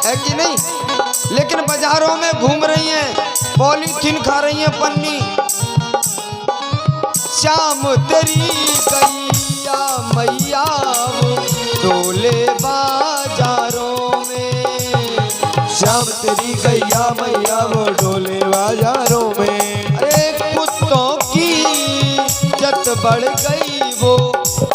है कि नहीं? लेकिन बाजारों में घूम रही हैं, पॉलीथीन खा रही हैं पन्नी। शाम तेरी गैया मैया वो डोले बाजारों में, शाम तेरी गैया मैया वो डोले बाजारों में। अरे कुत्तों की इज्जत बढ़ गई वो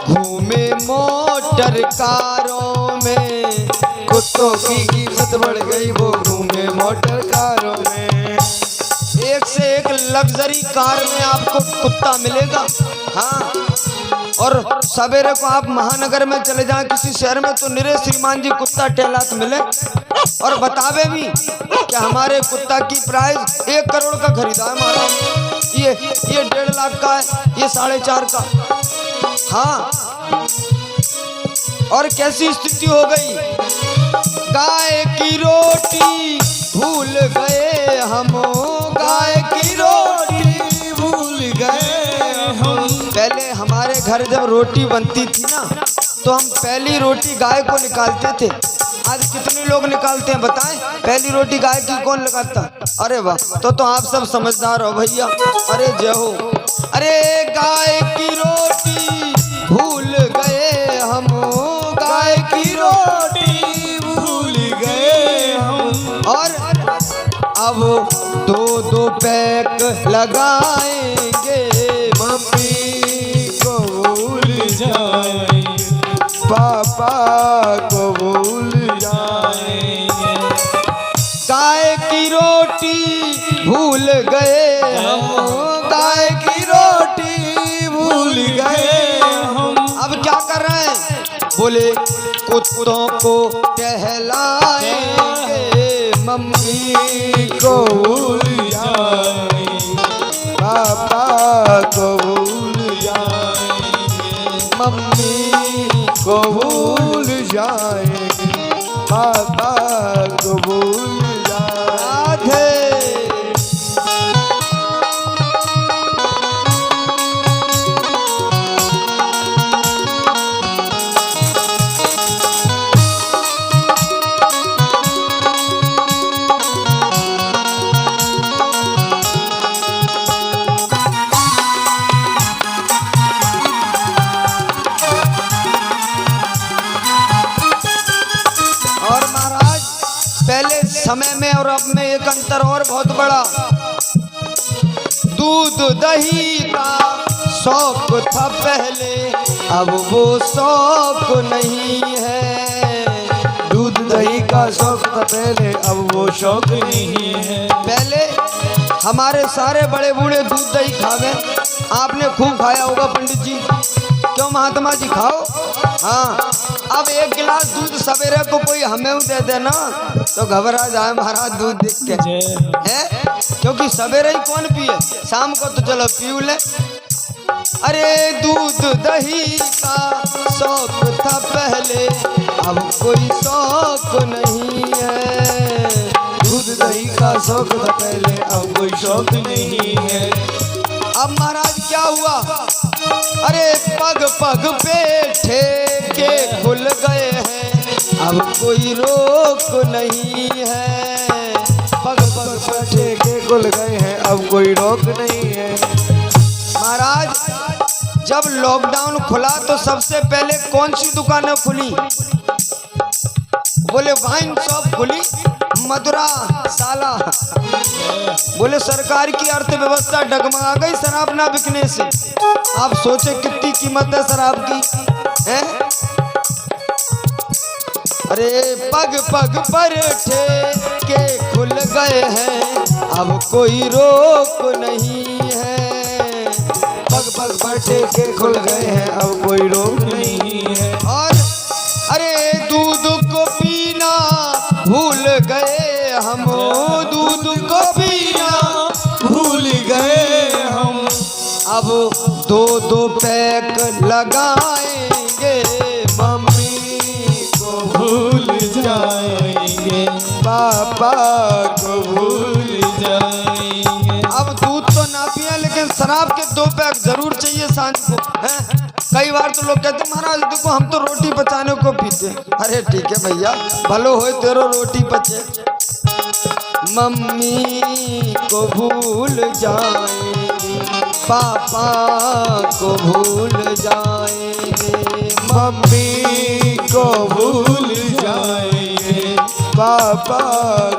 घूमे मोटर कारों में, कुत्तों की इज्जत बढ़ गई वो घूमे मोटर कारों में। एक से एक लग्जरी कार में आपको कुत्ता मिलेगा। हाँ, और सवेरे को आप महानगर में चले जाएं किसी शहर में तो निरे श्रीमान जी कुत्ता टहलात मिले और बतावे भी कि हमारे कुत्ता की प्राइस 1 करोड़ का खरीदा है महाराज, ये 1.5 लाख का है, ये 4.5 का। हाँ, और कैसी स्थिति हो गई, गाय की रोटी भूल गए हम, गाय की रोटी भूल गए हम। पहले हमारे घर जब रोटी बनती थी ना तो हम पहली रोटी गाय को निकालते थे। आज कितने लोग निकालते हैं बताएं? पहली रोटी गाय की कौन निकालता? अरे वाह, तो आप सब समझदार हो भैया। अरे जय हो। अरे गाय की रोटी भूल गए हम, गाय की रोटी भूल गए हम। और अब 2-2 पैक लगाएंगे, मम्मी को भूल जाएंगे, पापा को भूल जाएंगे। गाय की रोटी भूल गए हम, गाय की रोटी भूल गए हम। अब क्या कर रहे हैं? बोले कुत्तों को टहलाएंगे, मम्मी को भूल जाएंगे, पापा को भूल जाएंगे, मम्मी को भूल जाएंगे, पापा को भूल जाएंगे। पहले समय में और अब में एक अंतर और बहुत बड़ा। दूध दही का शौक था पहले, अब वो शौक नहीं है। दूध दही का शौक था पहले, अब वो शौक नहीं है। पहले हमारे सारे बड़े बूढ़े दूध दही खावे, आपने खूब खाया होगा पंडित जी, क्यों महात्मा जी? खाओ। हाँ, अब 1 गिलास दूध सवेरे को कोई हमें दे देना तो घबरा जाए महाराज दूध देख के, है? क्योंकि सवेरे ही कौन पिए, शाम को तो चलो पी ले। अरे दूध दही का शौक था पहले, अब कोई शौक नहीं है। दूध दही का शौक था पहले, अब कोई शौक नहीं है। अब महाराज क्या हुआ? अरे पग पग पे ठेके खुल गए हैं, अब कोई रोक नहीं है। पग पग पे ठेके खुल गए हैं, अब कोई रोक नहीं है। महाराज जब लॉकडाउन खुला तो सबसे पहले कौन सी दुकानें खुली? बोले वाइन शॉप खुली, मदुरा साला। बोले सरकार की अर्थव्यवस्था डगमगा गई शराब ना बिकने से। आप सोचे कितनी कीमत है शराब की, है? अरे पग पग पर ठेके खुल गए हैं, अब कोई रोक नहीं है। पग पग पर ठेके खुल गए हैं, अब कोई रोक नहीं है। और अरे दूध को पीना भूल गए हम, दूध को पीना भूल गए हम। अब 2-2 पैक लगाएंगे, मम्मी को भूल जाएंगे, पापा को भूल जाएंगे। अब दूध तो ना पिए लेकिन शराब के 2 पैक जरूर चाहिए सांझ को, हैं? कई बार तो लोग कहते महाराज देखो हम तो रोटी पचाने को पीते। अरे ठीक है भैया, भलो हो तेरो रोटी पचे। मम्मी को भूल जाएंगे, पापा को भूल जाएंगे, मम्मी को भूल जाएंगे, पापा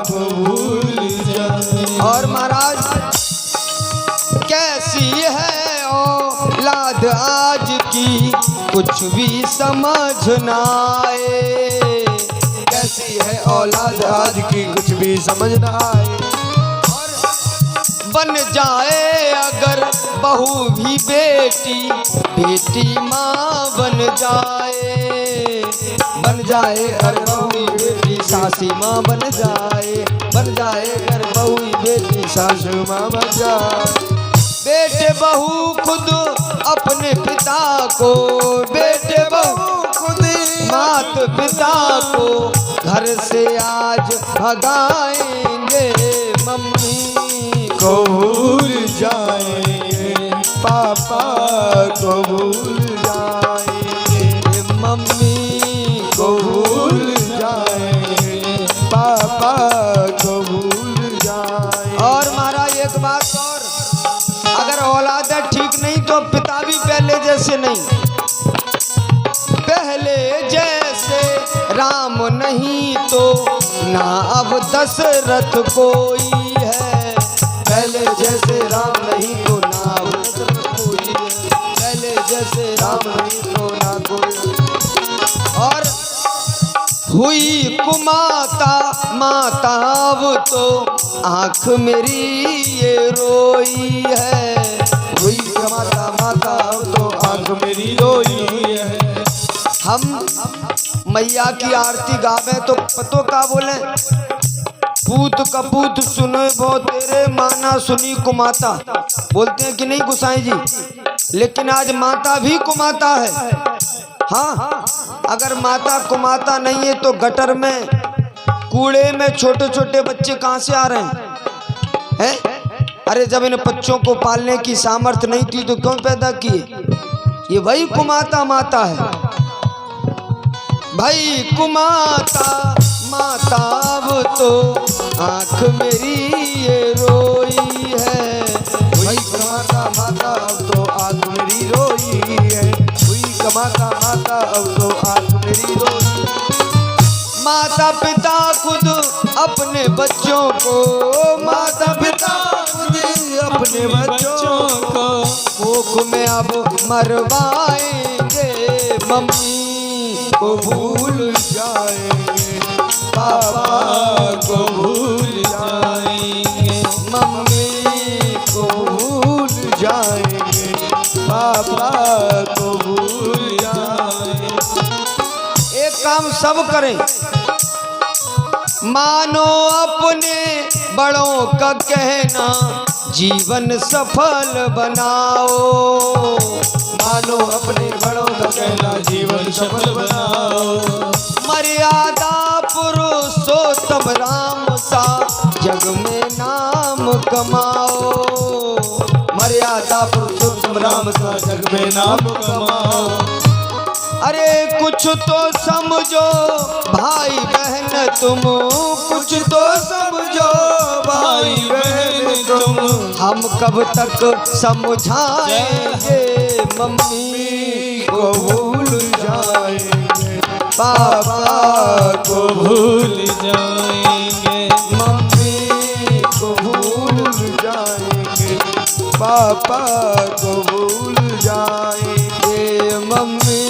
को भूल जाएंगे। और महाराज कैसी है औलाद आज की कुछ भी समझ ना आए। कैसी है औलाद आज की कुछ भी समझ ना आए। और बन जाए अगर बहू भी बेटी, बेटी माँ बन जाए। बन जाए अगर बहू बेटी सासी माँ बन जाए। बन जाए अगर बहू बेटी सासू माँ बन जाए। बेटे बहू खुद अपने पिता को, बेटे बहू खुद मात पिता को घर से आज भगाएंगे। मम्मी को भूल जाएंगे, पापा को भूल जाएंगे, मम्मी को भूल जाएंगे, पापा को भूल जाएंगे। और महाराज एक बात और, अगर औलाद ठीक नहीं तो पिता भी पहले जैसे नहीं। पहले जैसे राम नहीं तो ना अब दशरथ कोई है। पहले जैसे राम नहीं तो ना अब दशरथ कोई है। पहले जैसे राम नहीं तो ना कोई। और हुई कुमाता माता अब तो आँख मेरी ये रोई है। हुई माता माता अब तो आँख मेरी रोई है। हम मैया की आरती गावे तो पतो का बोले, पूत कपूत सुने वो तेरे माना सुनी कुमाता। बोलते हैं कि नहीं गोसाई जी, लेकिन आज माता भी कुमाता है। हाँ, अगर माता कुमाता नहीं है तो गटर में कूड़े में छोटे छोटे बच्चे कहाँ से आ रहे हैं? अरे जब इन बच्चों को पालने की सामर्थ्य नहीं थी तो क्यों पैदा किए? ये वही कुमाता माता है भाई। कुमाता माता अब तो आँख मेरी ये रोई है। हुई कमाता माता अब तो आँख मेरी रोई है। हुई कमाता माता अब तो आँख मेरी रोई। माता पिता खुद अपने बच्चों को, माता पिता खुद अपने बच्चों को भूख में अब मरवाएंगे। मम्मी को भूल जाएंगे, पापा को भूल जाएंगे, मम्मी को भूल जाएंगे, पापा को भूल जाएंगे। एक काम सब करें, मानो अपने बड़ों का कहना जीवन सफल बनाओ। मानो अपने बड़ों का कहना जीवन सफल बनाओ। मर्यादा पुरुषोत्तम राम सा जग में नाम कमाओ। मर्यादा पुरुषोत्तम राम सा जग में नाम कमाओ। अरे कुछ तो समझो भाई बहन तुम, कुछ तो समझो भाई बहन तुम। हम कब तक समझाएंगे। मम्मी को भूल जाएंगे, पापा को भूल जाएंगे, मम्मी को भूल जाएंगे, पापा को भूल जाएंगे, मम्मी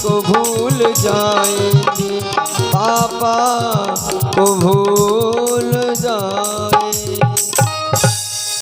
को भूल जाएंगे, पापा को भूल